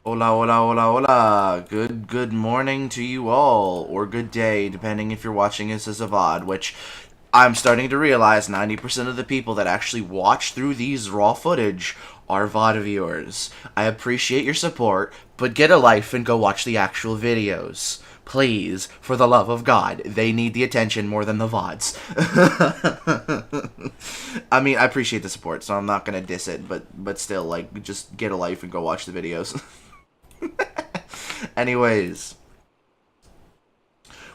Hola, hola, hola, hola. Good morning to you all, or good day, depending if you're watching this as a VOD, which I'm starting to realize 90% of the people that actually watch through these raw footage are VOD viewers. I appreciate your support, but get a life and go watch the actual videos. Please, for the love of God, they need the attention more than the VODs. I mean, I appreciate the support, so I'm not gonna diss it, but still, like, just get a life and go watch the videos. Anyways,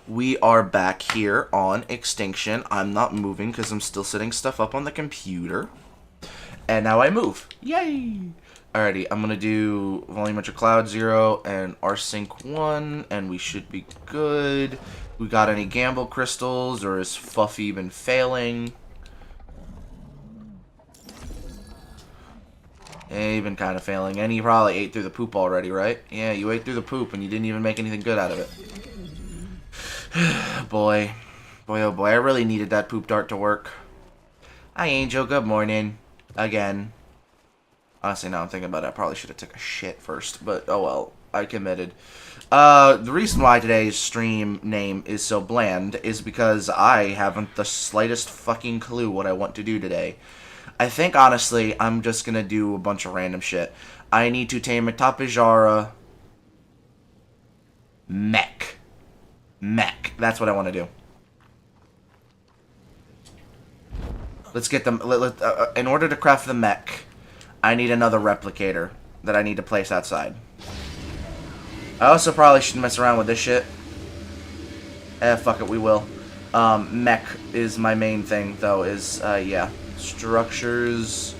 we are back here on Extinction. I'm not moving because I'm still setting stuff up on the computer. And now I move. Yay! Alrighty, I'm going to do volumetric cloud 0 and rsync 1, and we should be good. We got any gamble crystals, or is Fuffy been failing? Yeah, you've been kind of failing, and you probably ate through the poop already, right? Yeah, you ate through the poop, and you didn't even make anything good out of it. Boy. Boy, oh boy, I really needed that poop dart to work. Hi, Angel. Good morning. Again. Honestly, now I'm thinking about it, I probably should have took a shit first, but oh well. I committed. The reason why today's stream name is so bland is because I haven't the slightest fucking clue what I want to do today. I think, honestly, I'm just gonna do a bunch of random shit. I need to tame a Tapejara mech. Mech. That's what I want to do. Let's get them. In order to craft the mech, I need another replicator that I need to place outside. I also probably shouldn't mess around with this shit. Fuck it, we will. Mech is my main thing, though, yeah. Structures.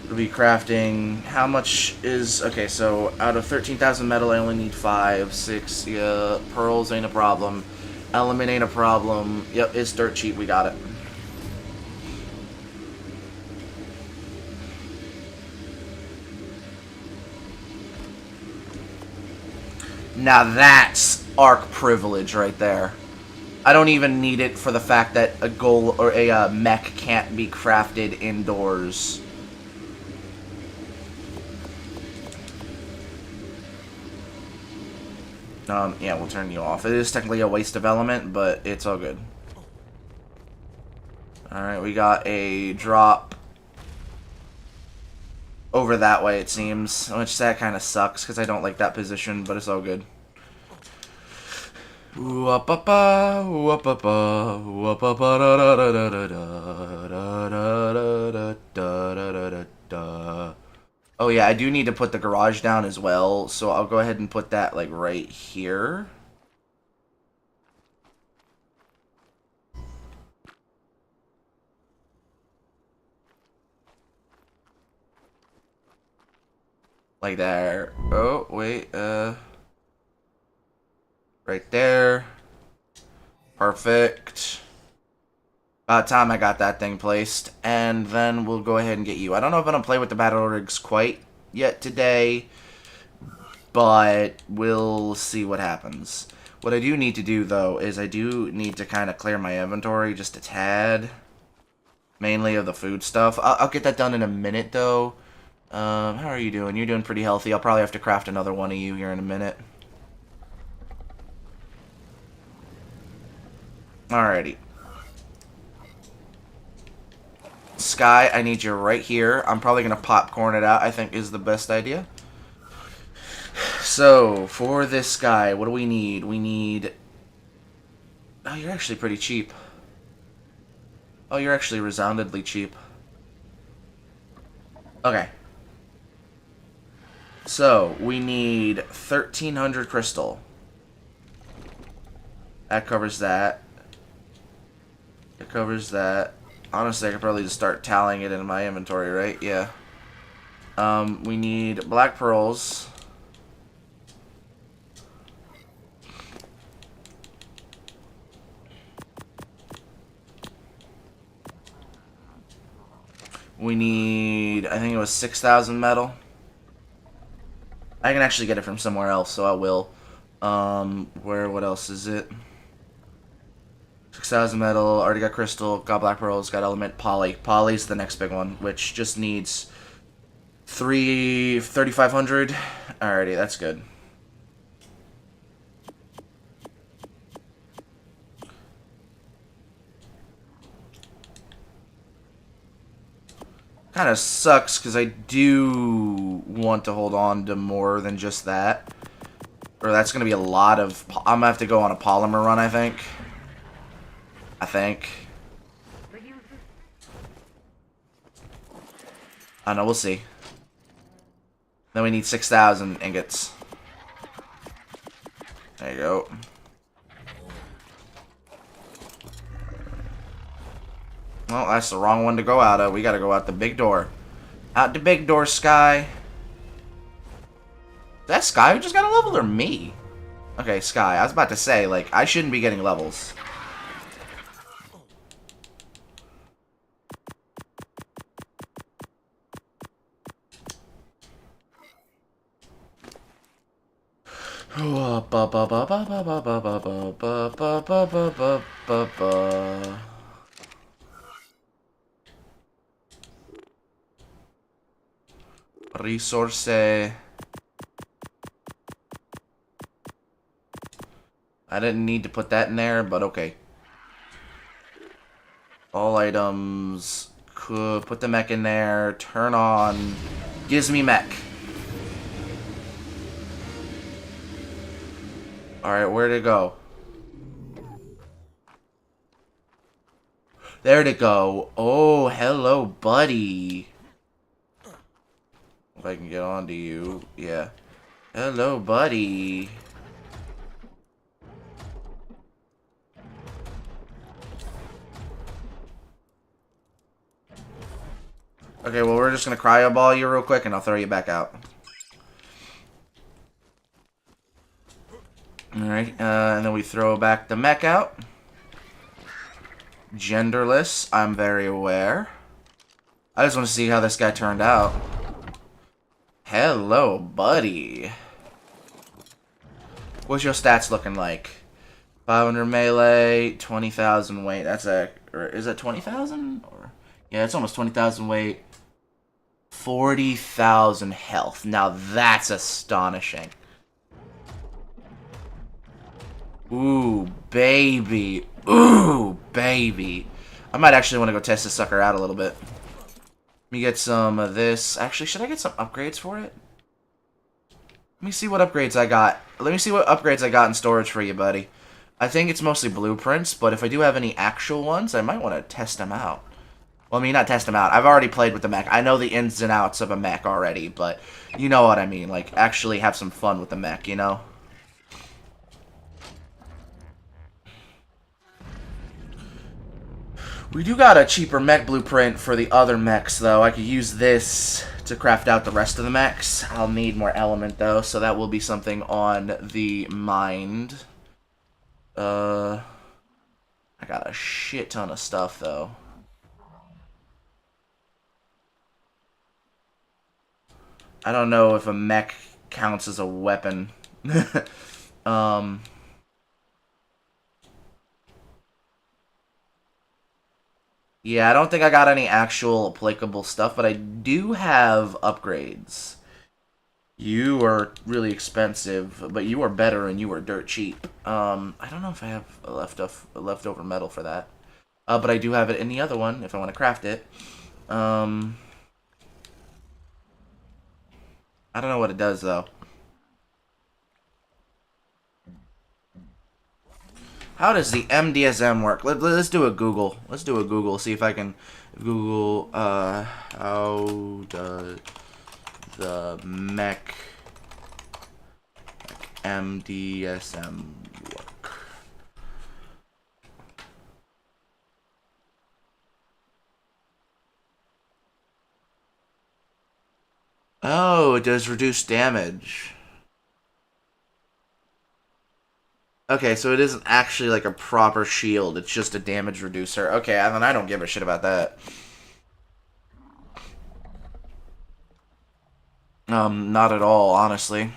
We'll be crafting. How much is... Okay, so out of 13,000 metal, I only need 5, 6. Yeah, pearls ain't a problem. Element ain't a problem. Yep, it's dirt cheap. We got it. Now that's arc privilege right there. I don't even need it for the fact that a goal or a mech can't be crafted indoors. Yeah, we'll turn you off. It is technically a waste of element, but it's all good. Alright, we got a drop over that way, it seems. Which, that kind of sucks, because I don't like that position, but it's all good. Oh yeah, I do need to put the garage down as well, so I'll go ahead and put that, like, right here. Like there. Oh, wait, right there. Perfect. About time I got that thing placed. And then we'll go ahead and get you. I don't know if I'm going to play with the battle rigs quite yet today, but we'll see what happens. What I do need to do, though, is I do need to kind of clear my inventory just a tad. Mainly of the food stuff. I'll get that done in a minute, though. How are you doing? You're doing pretty healthy. I'll probably have to craft another one of you here in a minute. Alrighty. Sky, I need you right here. I'm probably going to popcorn it out, I think is the best idea. So, for this guy, what do we need? We need... Oh, you're actually pretty cheap. Oh, you're actually resoundingly cheap. Okay. So, we need 1,300 crystal. That covers that. It covers that. Honestly, I could probably just start tallying it in my inventory, right? Yeah. We need black pearls. We need, I think it was 6,000 metal. I can actually get it from somewhere else, so I will. What else is it? 6,000 metal, already got crystal, got black pearls, got element, poly. Poly's the next big one, which just needs 3,500. Alrighty, that's good. Kind of sucks because I do want to hold on to more than just that. Or that's going to be a lot of... I'm going to have to go on a polymer run, I think. I know, we'll see. Then we need 6,000 ingots. There you go. Well, that's the wrong one to go out of. We gotta go out the big door. Out the big door, Sky. Is that Sky who just got a level, or me? Okay, Sky. I was about to say, like, I shouldn't be getting levels. Resource. I didn't need to put that in there, but okay. All items. Could put the mech in there. Turn on. Gives me mech. Alright, where'd it go? There'd it go. Oh, hello, buddy. If I can get onto you. Yeah. Hello, buddy. Okay, well, we're just gonna cryo ball you real quick, and I'll throw you back out. Alright, and then we throw back the mech out. Genderless, I'm very aware. I just want to see how this guy turned out. Hello, buddy. What's your stats looking like? 500 melee, 20,000 weight. That's a... Or is it 20,000? Or yeah, it's almost 20,000 weight. 40,000 health. Now that's astonishing. Ooh, baby. Ooh, baby. I might actually want to go test this sucker out a little bit. Let me get some of this. Actually, should I get some upgrades for it? Let me see what upgrades I got. Let me see what upgrades I got in storage for you, buddy. I think it's mostly blueprints, but if I do have any actual ones, I might want to test them out. Well, I mean, not test them out. I've already played with the mech. I know the ins and outs of a mech already, but you know what I mean. Like, actually have some fun with the mech, you know? We do got a cheaper mech blueprint for the other mechs, though. I could use this to craft out the rest of the mechs. I'll need more element, though, so that will be something on the mind. I got a shit ton of stuff, though. I don't know if a mech counts as a weapon. Yeah, I don't think I got any actual applicable stuff, but I do have upgrades. You are really expensive, but you are better and you are dirt cheap. I don't know if I have a leftover metal for that. But I do have it in the other one if I want to craft it. I don't know what it does, though. How does the MDSM work? Let's do a Google. Let's do a Google. See if I can Google. How does the mech MDSM work? Oh, it does reduce damage. Okay, so it isn't actually like a proper shield. It's just a damage reducer. Okay, then I don't give a shit about that. Not at all, honestly.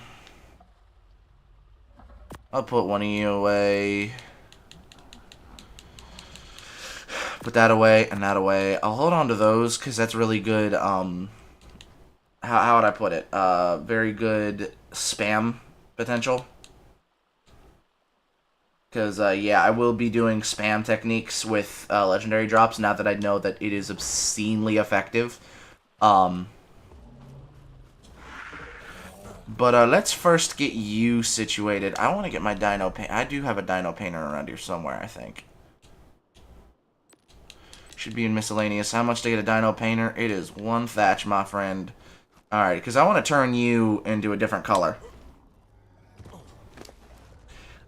I'll put one of you away. Put that away and that away. I'll hold on to those because that's really good, how would I put it? Very good spam potential. Because, yeah, I will be doing spam techniques with legendary drops now that I know that it is obscenely effective. But let's first get you situated. I want to get my dino paint. I do have a dino painter around here somewhere, I think. Should be in miscellaneous. How much to get a dino painter? It is 1 thatch, my friend. Alright, because I want to turn you into a different color.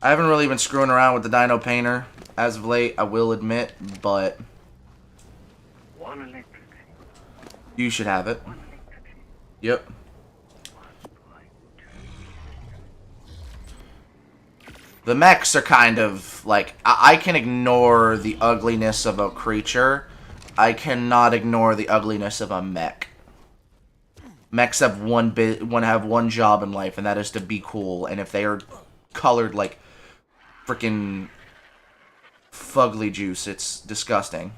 I haven't really been screwing around with the dino painter as of late, I will admit, but you should have it. Yep. The mechs are kind of, like, I can ignore the ugliness of a creature. I cannot ignore the ugliness of a mech. Mechs have one job in life, and that is to be cool. And if they are colored like freaking fugly juice, it's disgusting.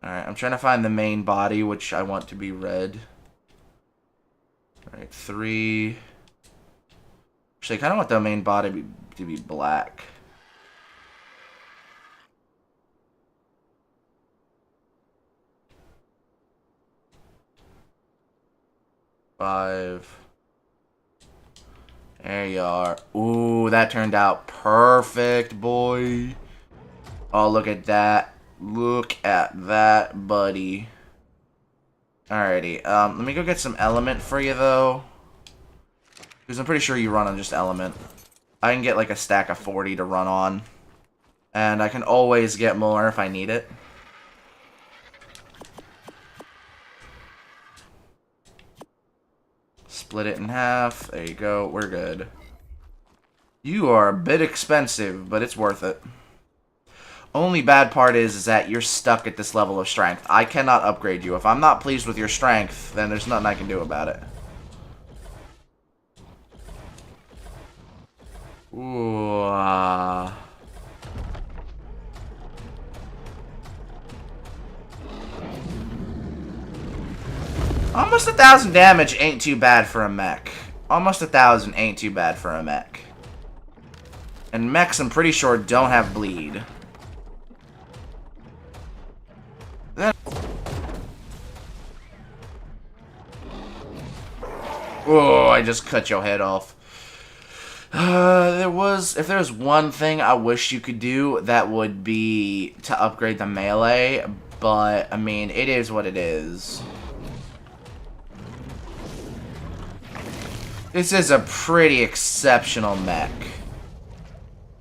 Alright, I'm trying to find the main body, which I want to be red. Alright, 3... Actually, I kind of want the main body to be black. Five. There you are. Ooh, that turned out perfect, boy. Oh, look at that. Look at that, buddy. Alrighty. Let me go get some element for you, though. Because I'm pretty sure you run on just element. I can get like a stack of 40 to run on. And I can always get more if I need it. Split it in half. There you go. We're good. You are a bit expensive, but it's worth it. Only bad part is that you're stuck at this level of strength. I cannot upgrade you. If I'm not pleased with your strength, then there's nothing I can do about it. Ooh. Almost 1,000 damage ain't too bad for a mech. Almost 1,000 ain't too bad for a mech. And mechs, I'm pretty sure, don't have bleed. Then... Oh, I just cut your head off. If there was one thing I wish you could do, that would be to upgrade the melee, but, I mean, it is what it is. This is a pretty exceptional mech.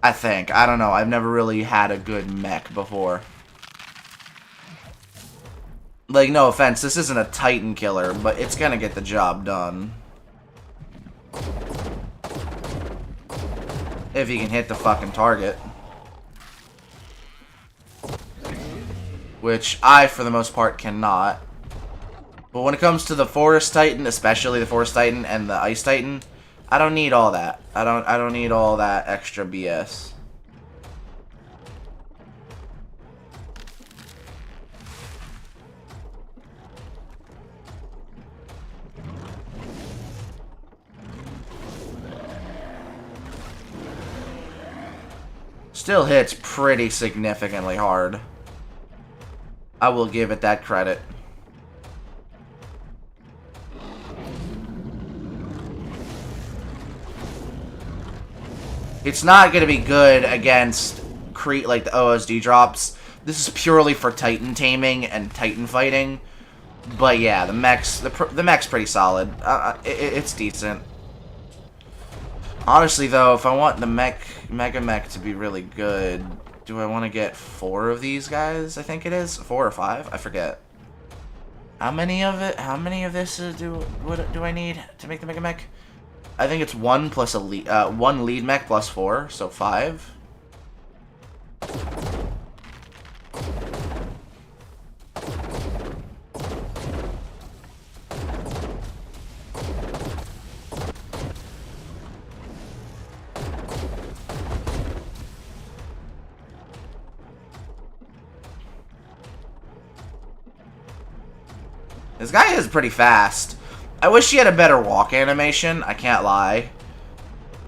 I think. I don't know. I've never really had a good mech before. Like, no offense, this isn't a Titan killer, but it's gonna get the job done. If you can hit the fucking target. Which I, for the most part, cannot. But when it comes to the Forest Titan, especially the Forest Titan and the Ice Titan, I don't need all that. I don't need all that extra BS. Still hits pretty significantly hard. I will give it that credit. It's not going to be good against like the OSD drops. This is purely for Titan taming and Titan fighting. But yeah, the mech's pretty solid. It's decent. Honestly, though, if I want the Mega Mech to be really good, do I want to get 4 of these guys? I think it is 4 or 5. I forget. How many of this do I need to make the Mega Mech? I think it's 1 plus a lead, 1 lead mech plus 4, so 5. This guy is pretty fast. I wish he had a better walk animation. I can't lie.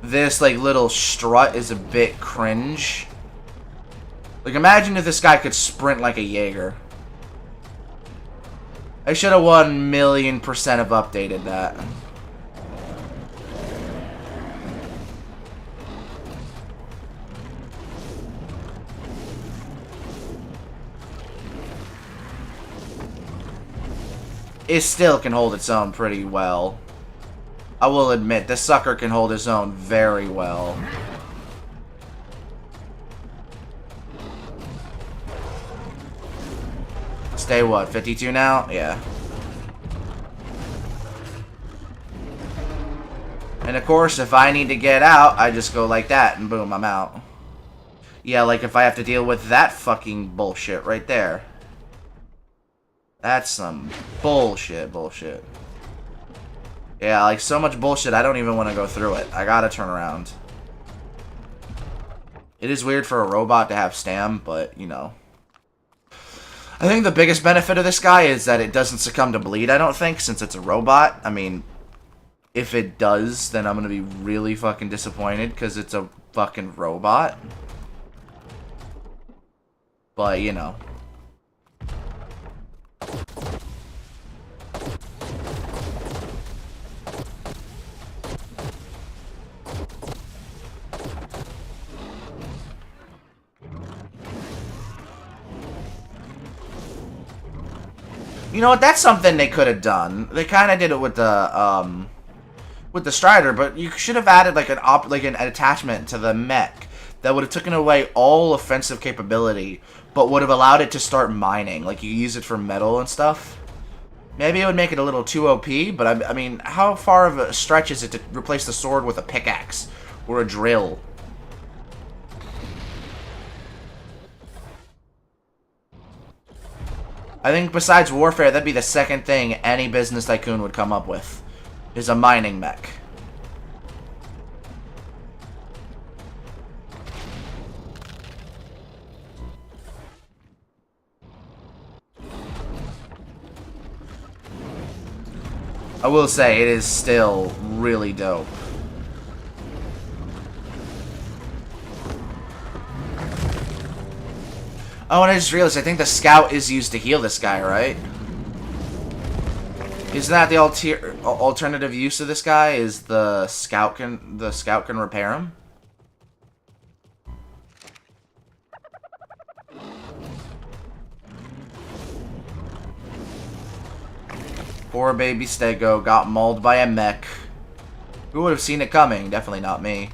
This, like, little strut is a bit cringe. Like, imagine if this guy could sprint like a Jaeger. I should have 1,000,000% have updated that. It still can hold its own pretty well. I will admit, this sucker can hold his own very well. Stay what, 52 now? Yeah. And of course, if I need to get out, I just go like that, and boom, I'm out. Yeah, like if I have to deal with that fucking bullshit right there. That's some bullshit. Yeah, like so much bullshit, I don't even want to go through it. I gotta turn around. It is weird for a robot to have stam, but, you know. I think the biggest benefit of this guy is that it doesn't succumb to bleed, I don't think, since it's a robot. I mean, if it does, then I'm gonna be really fucking disappointed, because it's a fucking robot. But, you know. You know what? That's something they could have done. They kind of did it with the Strider, but you should have added like an attachment to the mech that would have taken away all offensive capability, but would have allowed it to start mining. Like you use it for metal and stuff. Maybe it would make it a little too OP, but I mean, how far of a stretch is it to replace the sword with a pickaxe or a drill? I think besides Warfare, that'd be the second thing any business tycoon would come up with, is a mining mech. I will say, it is still really dope. Oh, and I just realized, I think the scout is used to heal this guy, right? Isn't that the alternative use of this guy? Is the scout can repair him? Poor baby Stego got mauled by a mech. Who would have seen it coming? Definitely not me.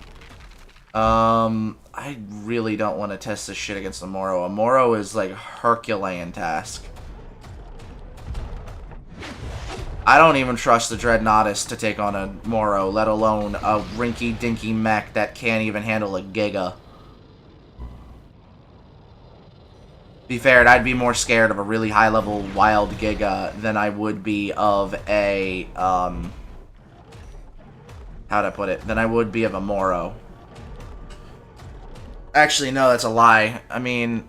I really don't want to test this shit against the Moro. A Moro is like Herculean task. I don't even trust the Dreadnoughtus to take on a Moro, let alone a rinky-dinky mech that can't even handle a Giga. Be fair, I'd be more scared of a really high-level wild Giga than I would be of a, how'd I put it? Than I would be of a Moro. Actually, no, that's a lie. I mean,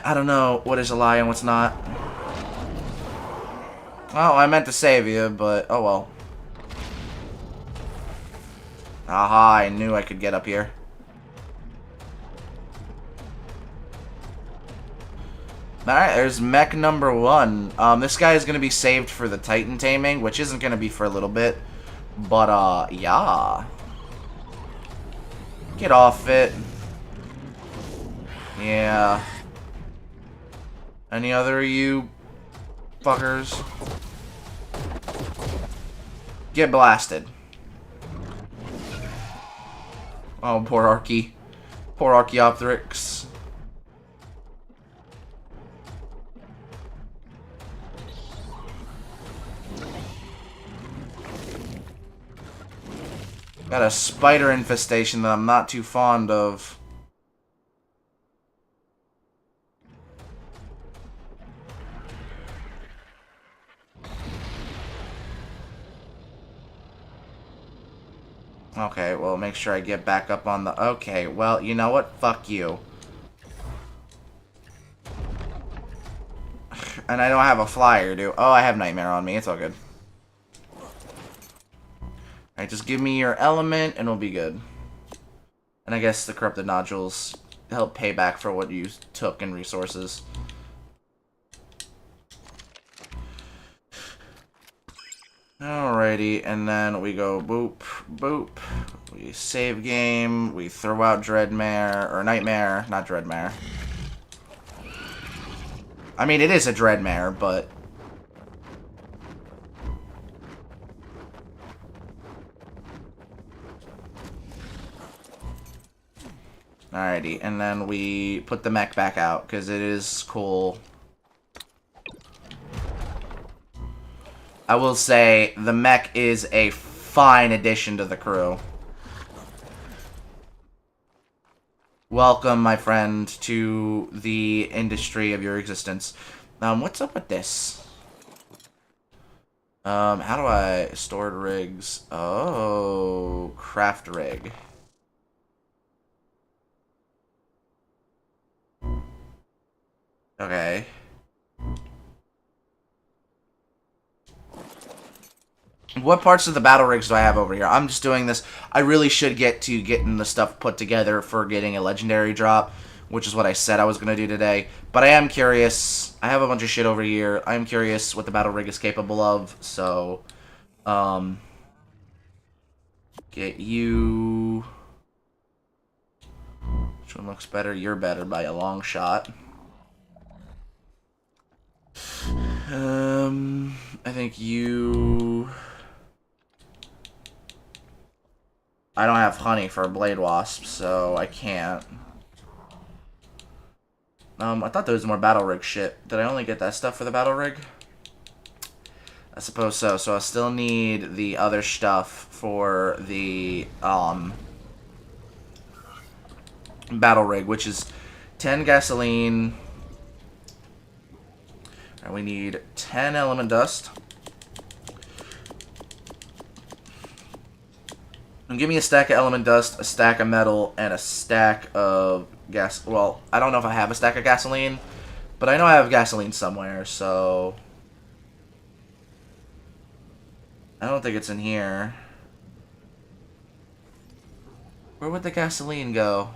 I don't know what is a lie and what's not. Well, I meant to save you, but oh well. Aha, I knew I could get up here. Alright, there's mech number 1. This guy is going to be saved for the Titan taming, which isn't going to be for a little bit. But, yeah. Get off it. Yeah. Any other of you fuckers? Get blasted. Oh, poor Archie. Poor Archaeopteryx. Got a spider infestation that I'm not too fond of. Okay, well, make sure I get back up on the... Okay, well, you know what? Fuck you. And I don't have a flyer, do oh, I have Nightmare on me. It's all good. Alright, just give me your element and we'll be good. And I guess the Corrupted Nodules help pay back for what you took in resources. Alrighty, and then we go boop, boop. We save game, we throw out Dreadmare, or Nightmare, not Dreadmare. I mean, it is a Dreadmare, but... Alrighty, and then we put the mech back out, because it is cool. I will say, the mech is a fine addition to the crew. Welcome, my friend, to the industry of your existence. What's up with this? How do I... Stored rigs. Oh, craft rig. Okay. What parts of the battle rigs do I have over here? I'm just doing this. I really should get to getting the stuff put together for getting a legendary drop, which is what I said I was going to do today. But I am curious. I have a bunch of shit over here. I am curious what the battle rig is capable of. So, get you... Which one looks better? You're better by a long shot. I think you... I don't have honey for a Blade Wasp, so I can't. I thought there was more battle rig shit. Did I only get that stuff for the battle rig? I suppose so. So I still need the other stuff for the battle rig, which is 10 gasoline. And we need 10 element dust. And give me a stack of element dust, a stack of metal, and a stack of gas. Well, I don't know if I have a stack of gasoline, but I know I have gasoline somewhere, so... I don't think it's in here. Where would the gasoline go?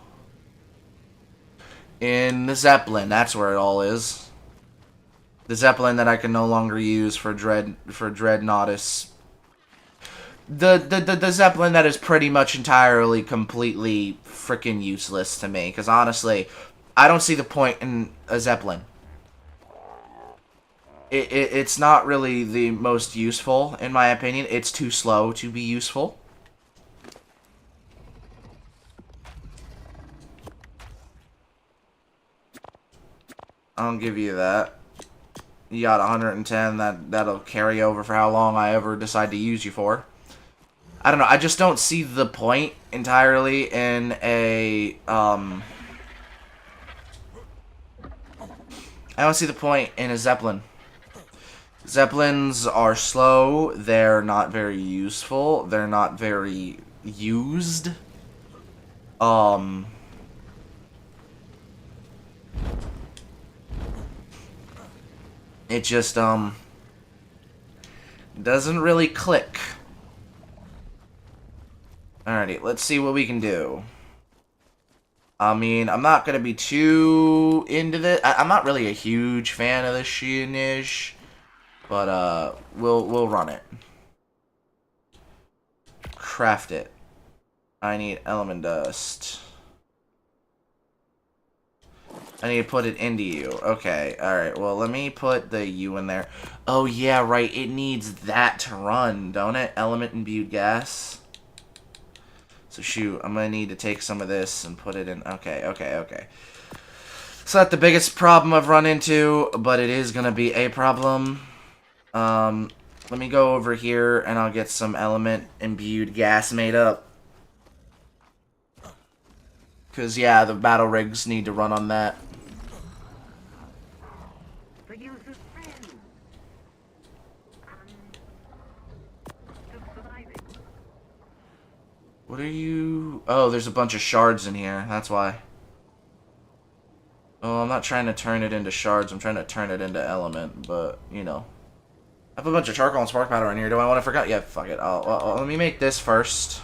In the Zeppelin, that's where it all is. The Zeppelin that I can no longer use for Dreadnoughtus. The Zeppelin that is pretty much entirely, completely freaking useless to me. Because honestly, I don't see the point in a Zeppelin. It's not really the most useful, in my opinion. It's too slow to be useful. I'll give you that. You got 110. That'll carry over for how long I ever decide to use you for. I don't know. I just don't see the point entirely in a, I don't see the point in a Zeppelin. Zeppelins are slow. They're not very useful. They're not very used. It just, doesn't really click. Alrighty, let's see what we can do. I mean, I'm not gonna be too into this. I'm not really a huge fan of this shit-ish, but we'll run it. Craft it. I need element dust. I need to put it into you. Okay, alright. Well, let me put the U in there. Oh, yeah, right. It needs that to run, don't it? Element imbued gas. So, shoot. I'm going to need to take some of this and put it in. Okay. It's not the biggest problem I've run into, but it is going to be a problem. Let me go over here, and I'll get some element imbued gas made up. Because, yeah, the battle rigs need to run on that. What are you... Oh, there's a bunch of shards in here. That's why. Oh, Oh, I'm not trying to turn it into shards. I'm trying to turn it into element, but, you know. I have a bunch of charcoal and spark powder in here. Do I want to forget? Yeah, fuck it. Let me make this first.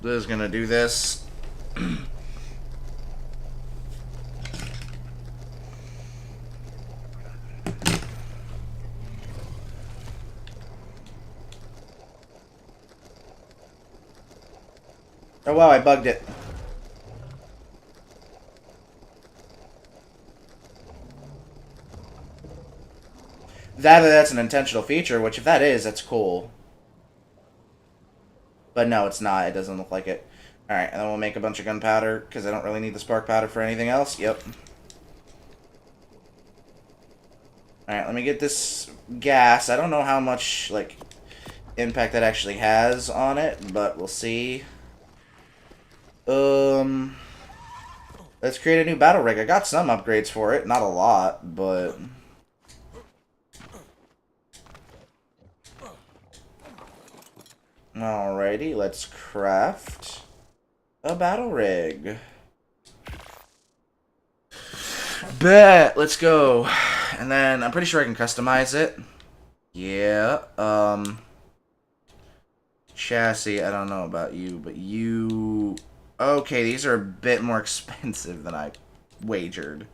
This is gonna do this. Oh wow, I bugged it. That's an intentional feature, which if that is, that's cool. But no, it's not. It doesn't look like it. Alright, and then we'll make a bunch of gunpowder, because I don't really need the spark powder for anything else. Yep. Alright, let me get this gas. I don't know how much, like, impact that actually has on it, but we'll see. Let's create a new battle rig. I got some upgrades for it. Not a lot, but... Alrighty, let's craft a battle rig. Bet! Let's go. And then I'm pretty sure I can customize it. Yeah, chassis, I don't know about you, but you... Okay, these are a bit more expensive than I wagered.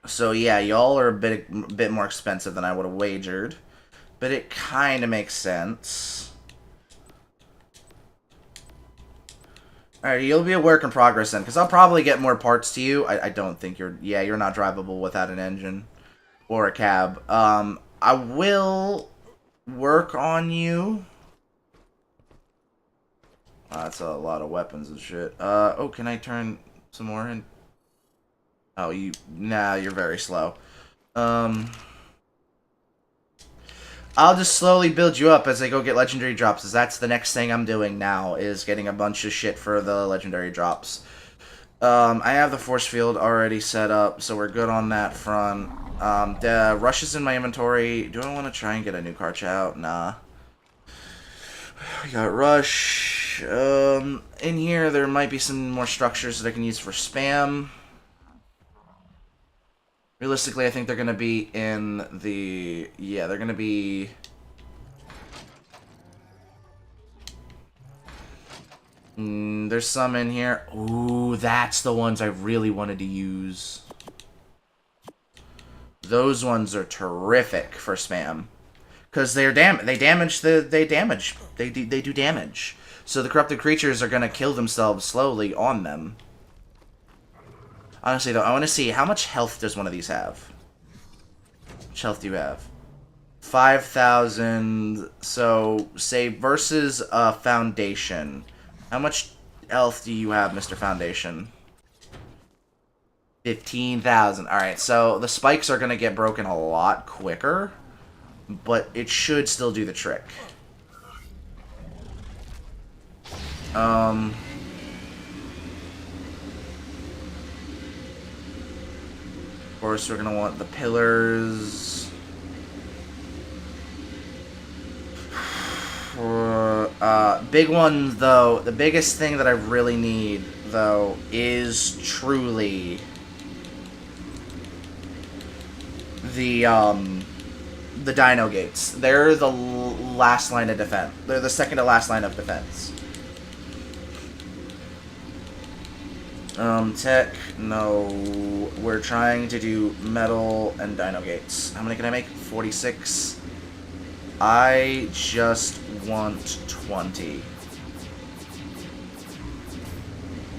So yeah, y'all are a bit more expensive than I would have wagered, but it kind of makes sense. Alright, you'll be a work in progress then, because I'll probably get more parts to you. I don't think you're... Yeah, you're not drivable without an engine or a cab. I will work on you. That's a lot of weapons and shit. Oh, can I turn some more in? Oh, nah, you're very slow. I'll just slowly build you up as I go get legendary drops, as that's the next thing I'm doing now, is getting a bunch of shit for the legendary drops. I have the force field already set up, so we're good on that front. The rush is in my inventory. Do I want to try and get a new carch out? Nah. We got rush. In here, there might be some more structures that I can use for spam. Realistically, I think they're going to be in the... Yeah, they're going to be... there's some in here. Ooh, that's the ones I really wanted to use. Those ones are terrific for spam. Because they do damage. So the corrupted creatures are going to kill themselves slowly on them. Honestly, though, I want to see, how much health does one of these have? How much health do you have? 5,000. So, say, versus a Foundation. How much health do you have, Mr. Foundation? 15,000. Alright, so the spikes are going to get broken a lot quicker. But it should still do the trick. Of course, we're going to want the pillars. Big one, though. The biggest thing that I really need, though, is truly the dino gates. They're the last line of defense. They're the second to last line of defense. Tech, no. We're trying to do metal and dino gates. How many can I make? 46. I just want 20.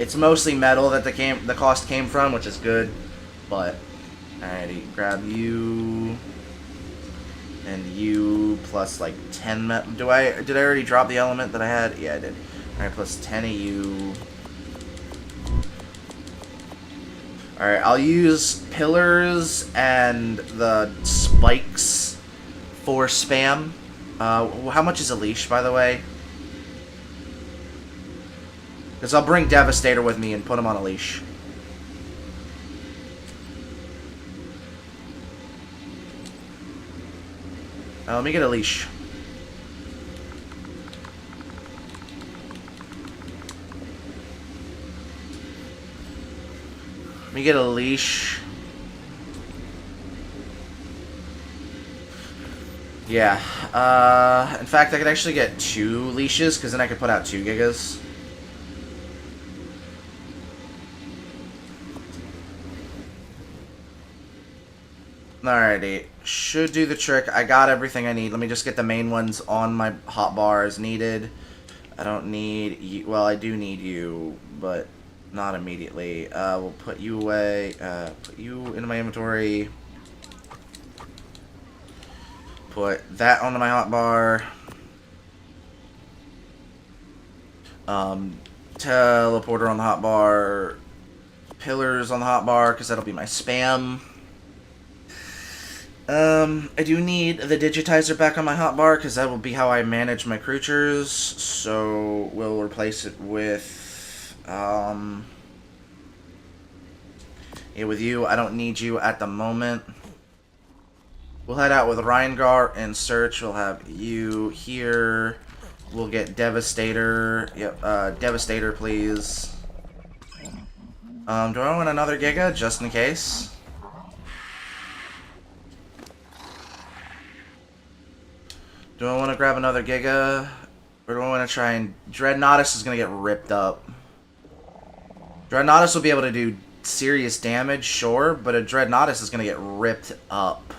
It's mostly metal that the cost came from, which is good. But alrighty, grab you and you plus like 10 metal. Did I already drop the element that I had? Yeah, I did. Alright, plus 10 of you. Alright, I'll use pillars and the spikes for spam. How much is a leash, by the way? Because I'll bring Devastator with me and put him on a leash. Let me get a leash. Let me get a leash. Yeah. In fact, I could actually get 2 leashes, because then I could put out 2 gigas. Alrighty. Should do the trick. I got everything I need. Let me just get the main ones on my hotbar as needed. I don't need you. Well, I do need you, but not immediately. We'll put you away. Put you into my inventory. Put that onto my hotbar. Teleporter on the hotbar. Pillars on the hotbar, because that'll be my spam. I do need the digitizer back on my hotbar, because that will be how I manage my creatures. So we'll replace it with, yeah, with you. I don't need you at the moment. We'll head out with Reingar and Search. We'll have you here. We'll get Devastator. Yep, Devastator, please. Do I want another Giga, just in case? Do I want to grab another Giga? Or do I want to try and... Dreadnoughtus is going to get ripped up. Dreadnoughtus will be able to do serious damage, sure, but a Dreadnoughtus is going to get ripped up.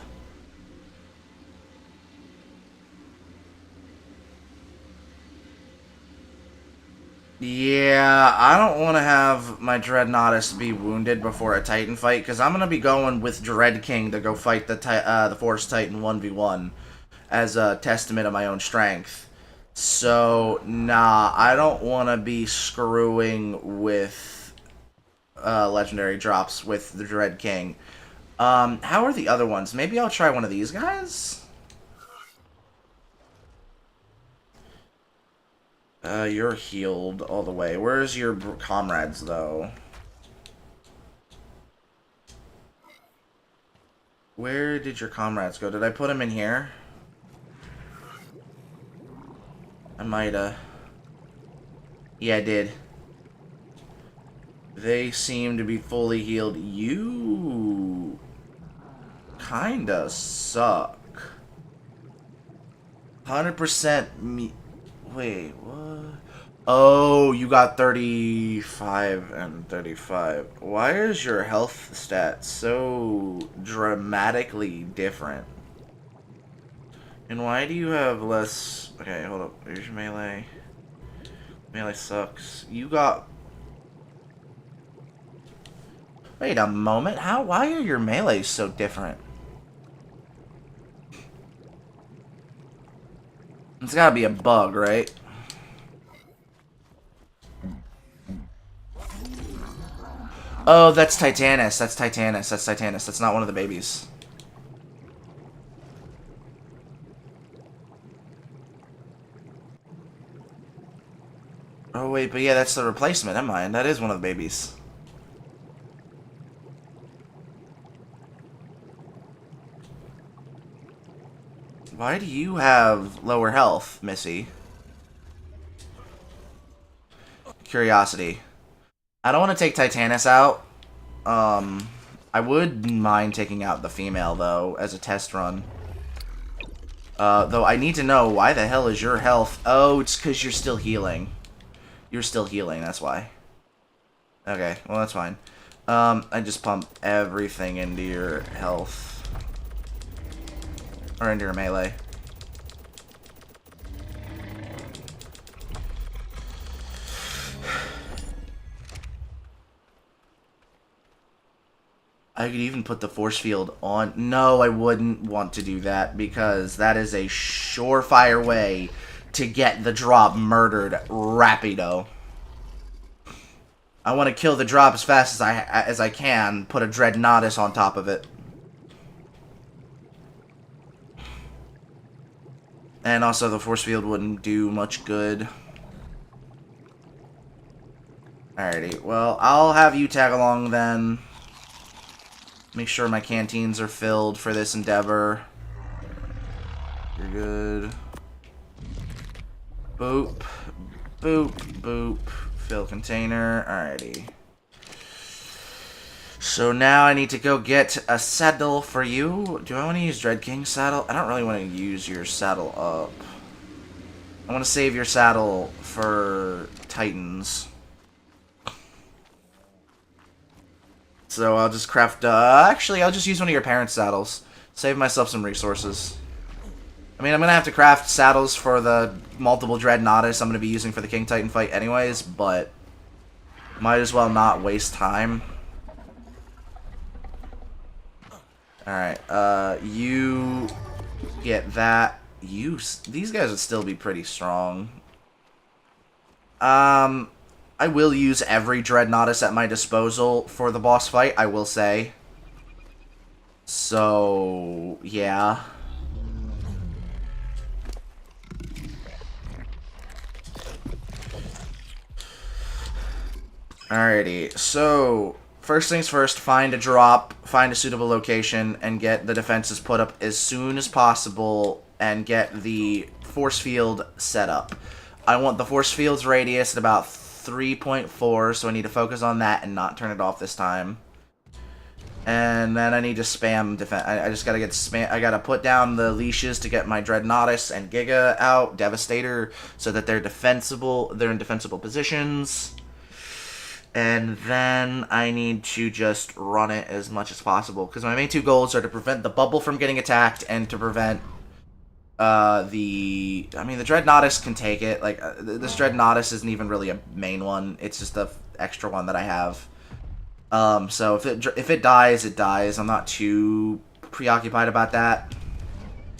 Yeah, I don't want to have my Dreadnoughtus be wounded before a Titan fight, because I'm going to be going with Dread King to go fight the Force Titan 1v1 as a testament of my own strength. So, nah, I don't want to be screwing with legendary drops with the Dread King. How are the other ones? Maybe I'll try one of these guys? You're healed all the way. Where's your comrades, though? Where did your comrades go? Did I put them in here? I might, Yeah, I did. They seem to be fully healed. You... kinda suck. 100% me... Wait, what? Oh, you got 35 and 35. Why is your health stat so dramatically different? And why do you have less... Okay, hold up. Here's your melee. Melee sucks. You got... Wait a moment. Why are your melees so different? It's gotta be a bug, right? Oh, that's Titanus. That's Titanus. That's Titanus. That's not one of the babies. Oh, wait, but yeah, that's the replacement. Never mind. That is one of the babies. Why do you have lower health, Missy? Curiosity. I don't want to take Titanus out. I would mind taking out the female, though, as a test run. Though I need to know, why the hell is your health... Oh, it's because you're still healing. You're still healing, that's why. Okay, well, that's fine. I just pump everything into your health. Or into your melee. I could even put the force field on. No, I wouldn't want to do that because that is a surefire way to get the drop murdered rapido. I want to kill the drop as fast as I can, put a Dreadnoughtus on top of it. And also the force field wouldn't do much good. Alrighty, well, I'll have you tag along then. Make sure my canteens are filled for this endeavor. You're good. Boop. Boop. Boop. Fill container. Alrighty. So now I need to go get a saddle for you. Do I want to use Dread King's saddle? I don't really want to use your saddle up. I want to save your saddle for Titans. So I'll just craft, actually, I'll just use one of your parents' saddles. Save myself some resources. I mean, I'm going to have to craft saddles for the multiple Dreadnoughtus I'm going to be using for the King Titan fight anyways, but might as well not waste time. Alright, you get that. These guys would still be pretty strong. I will use every Dreadnoughtus at my disposal for the boss fight, I will say. So, yeah. Alrighty, so first things first, find a drop, find a suitable location, and get the defenses put up as soon as possible, and get the force field set up. I want the force field's radius at about 3.4, so I need to focus on that and not turn it off this time. And then I need to spam defense. I just gotta get spam. I gotta put down the leashes to get my Dreadnoughtus and Giga out, Devastator, so that they're defensible. They're in defensible positions. And then I need to just run it as much as possible, because my main two goals are to prevent the bubble from getting attacked and to prevent the Dreadnoughtus can take it. Like, this Dreadnoughtus isn't even really a main one. It's just the extra one that I have. So if it dies, it dies. I'm not too preoccupied about that.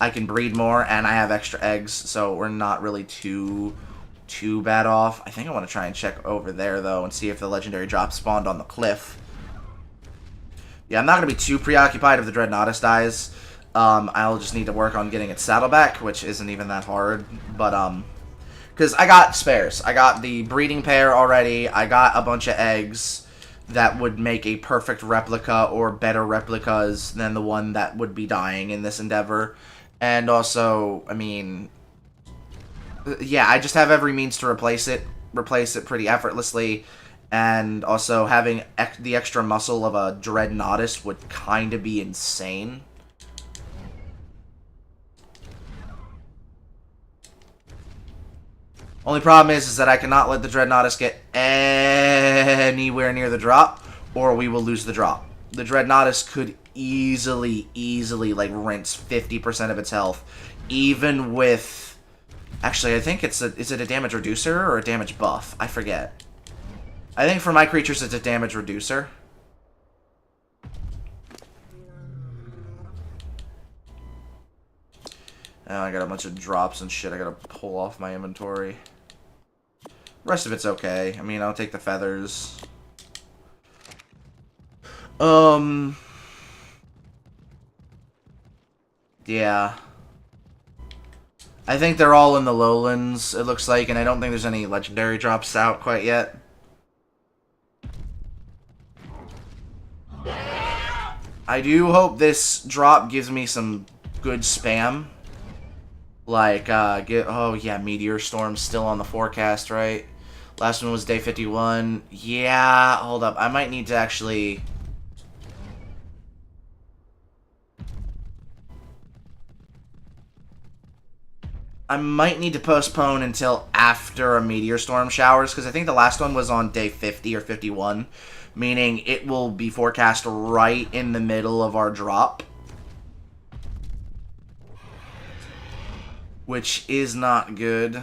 I can breed more, and I have extra eggs, so we're not really too bad off. I think I want to try and check over there, though, and see if the legendary drop spawned on the cliff. Yeah, I'm not going to be too preoccupied if the Dreadnoughtus dies. I'll just need to work on getting its saddle back, which isn't even that hard, but, because I got spares. I got the breeding pair already. I got a bunch of eggs that would make a perfect replica or better replicas than the one that would be dying in this endeavor. And also, I mean, yeah, I just have every means to replace it pretty effortlessly. And also having the extra muscle of a Dreadnoughtus would kind of be insane. Only problem is that I cannot let the Dreadnoughtus get anywhere near the drop, or we will lose the drop. The Dreadnoughtus could easily, like, rinse 50% of its health, even with... Actually, I think is it a damage reducer or a damage buff? I forget. I think for my creatures it's a damage reducer. Oh, I got a bunch of drops and shit I gotta pull off my inventory. Rest of it's okay. I mean, I'll take the feathers. Yeah. I think they're all in the lowlands, it looks like, and I don't think there's any legendary drops out quite yet. I do hope this drop gives me some good spam. Like, oh yeah, Meteor Storm's still on the forecast, right? Last one was day 51. Yeah, hold up. I might need to actually... I might need to postpone until after a Meteor Storm showers, because I think the last one was on day 50 or 51, meaning it will be forecast right in the middle of our drop. Which is not good.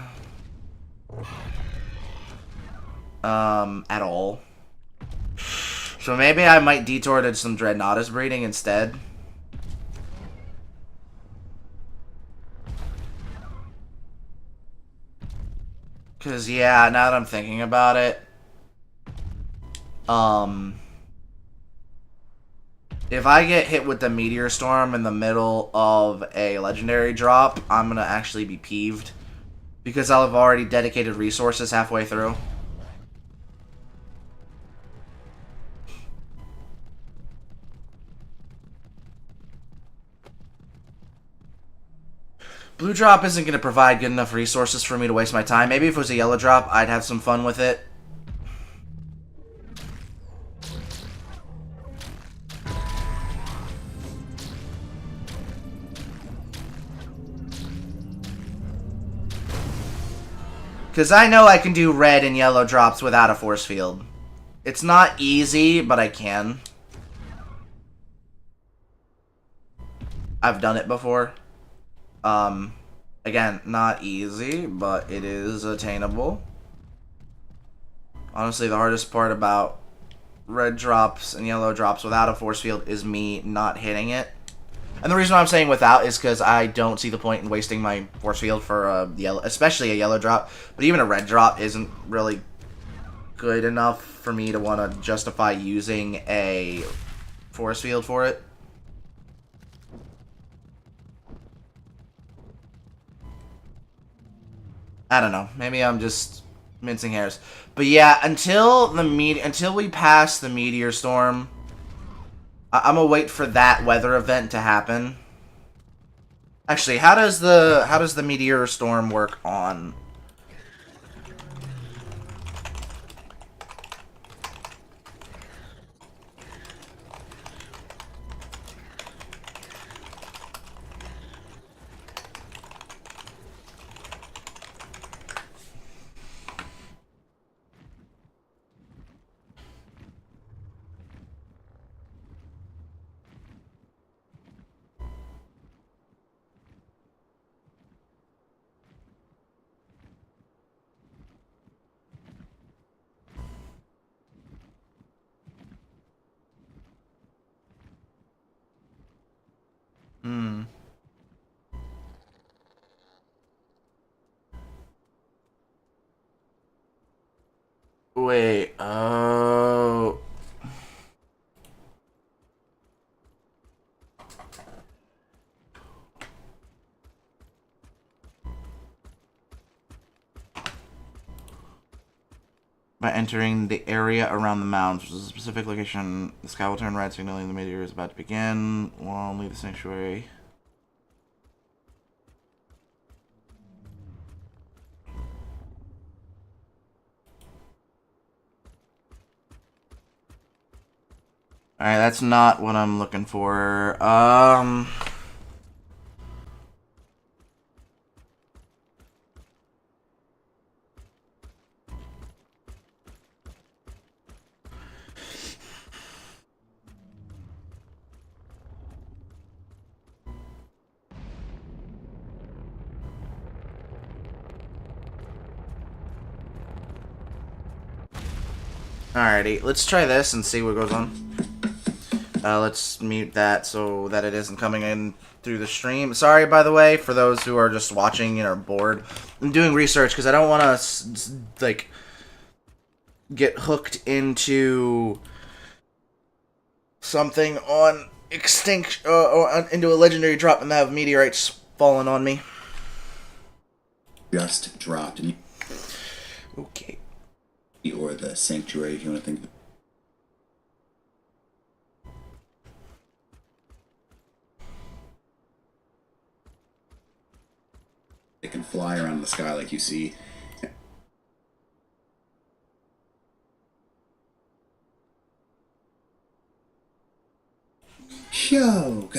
At all. So maybe I might detour to some Dreadnoughtus breeding instead. Because, yeah, now that I'm thinking about it, if I get hit with the Meteor Storm in the middle of a legendary drop, I'm going to actually be peeved. Because I'll have already dedicated resources halfway through. Blue drop isn't going to provide good enough resources for me to waste my time. Maybe if it was a yellow drop, I'd have some fun with it. Because I know I can do red and yellow drops without a force field. It's not easy, but I can. I've done it before. Again, not easy, but it is attainable. Honestly, the hardest part about red drops and yellow drops without a force field is me not hitting it. And the reason why I'm saying without is because I don't see the point in wasting my force field for a yellow, especially a yellow drop. But even a red drop isn't really good enough for me to want to justify using a force field for it. I don't know. Maybe I'm just mincing hairs. But yeah, until we pass the meteor storm, I'm gonna wait for that weather event to happen. Actually, how does the meteor storm work on? Wait, oh. By entering the area around the mounds, which is a specific location, the sky will turn red, signaling the meteor is about to begin. We'll only leave the sanctuary. Alright, that's not what I'm looking for. Alrighty, let's try this and see what goes on. Let's mute that so that it isn't coming in through the stream. Sorry, by the way, for those who are just watching and are bored. I'm doing research because I don't want to, like, get hooked into something on Extinction, or into a legendary drop and have meteorites falling on me. Just dropped. Okay. Or the sanctuary, if you want to think. It can fly around the sky like you see. Show.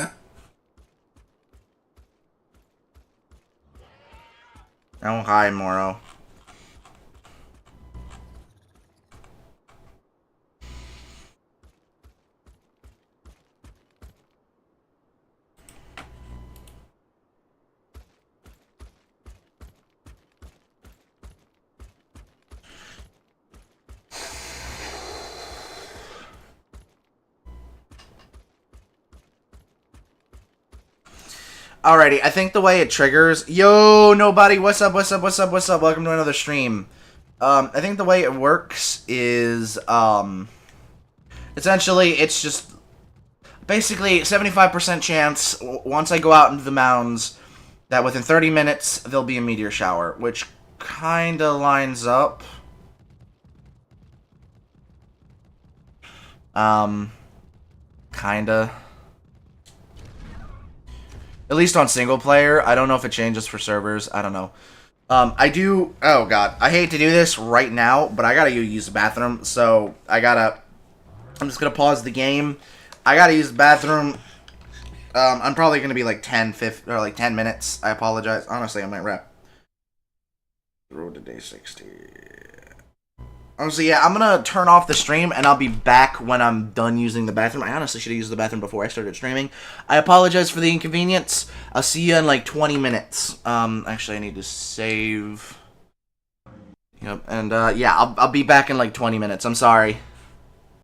Oh, hi, Moro. Alrighty, I think the way it triggers... Yo, nobody, what's up, what's up, what's up, what's up? Welcome to another stream. I think the way it works is, essentially, it's just... Basically, 75% chance, once I go out into the mounds, that within 30 minutes, there'll be a meteor shower, which kinda lines up. Kinda. At least on single player. I don't know if it changes for servers. I don't know. I do... Oh, God. I hate to do this right now, but I gotta use the bathroom, so I gotta... I'm just gonna pause the game. I gotta use the bathroom. I'm probably gonna be like 10 minutes. I apologize. Honestly, I might wrap. Road to day 60. Honestly, yeah, I'm gonna turn off the stream, and I'll be back when I'm done using the bathroom. I honestly should have used the bathroom before I started streaming. I apologize for the inconvenience. I'll see you in like 20 minutes. Actually, I need to save. Yep, and yeah, I'll be back in like 20 minutes. I'm sorry.